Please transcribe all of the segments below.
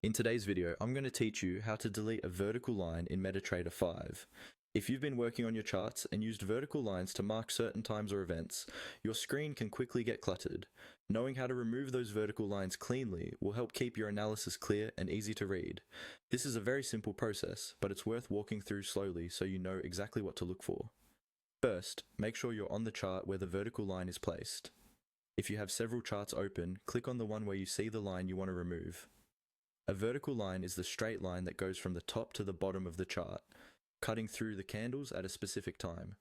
In today's video, I'm going to teach you how to delete a vertical line in MetaTrader 5. If you've been working on your charts and used vertical lines to mark certain times or events, your screen can quickly get cluttered. Knowing how to remove those vertical lines cleanly will help keep your analysis clear and easy to read. This is a very simple process, but it's worth walking through slowly so you know exactly what to look for. First, make sure you're on the chart where the vertical line is placed. If you have several charts open, click on the one where you see the line you want to remove. A vertical line is the straight line that goes from the top to the bottom of the chart, cutting through the candles at a specific time.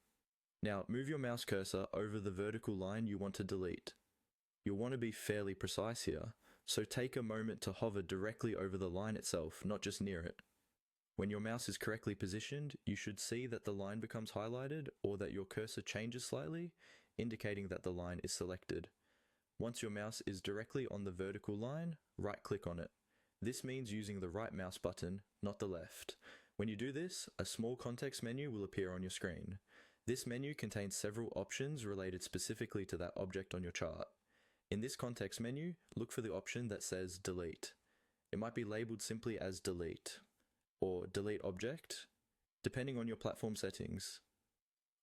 Now, move your mouse cursor over the vertical line you want to delete. You'll want to be fairly precise here, so take a moment to hover directly over the line itself, not just near it. When your mouse is correctly positioned, you should see that the line becomes highlighted or that your cursor changes slightly, indicating that the line is selected. Once your mouse is directly on the vertical line, right-click on it. This means using the right mouse button, not the left. When you do this, a small context menu will appear on your screen. This menu contains several options related specifically to that object on your chart. In this context menu, look for the option that says Delete. It might be labeled simply as Delete, or Delete Object, depending on your platform settings,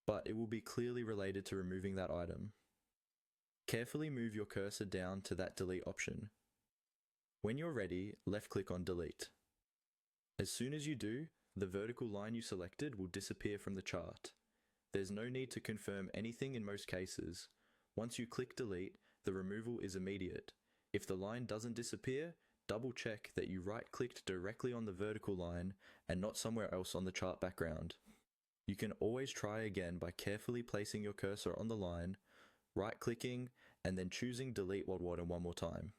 but it will be clearly related to removing that item. Carefully move your cursor down to that Delete option. When you're ready, left-click on Delete. As soon as you do, the vertical line you selected will disappear from the chart. There's no need to confirm anything in most cases. Once you click Delete, the removal is immediate. If the line doesn't disappear, double-check that you right-clicked directly on the vertical line and not somewhere else on the chart background. You can always try again by carefully placing your cursor on the line, right-clicking, and then choosing Delete one more time.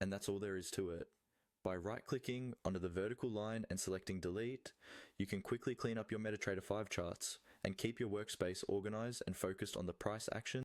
And that's all there is to it. By right-clicking onto the vertical line and selecting Delete, you can quickly clean up your MetaTrader 5 charts and keep your workspace organized and focused on the price action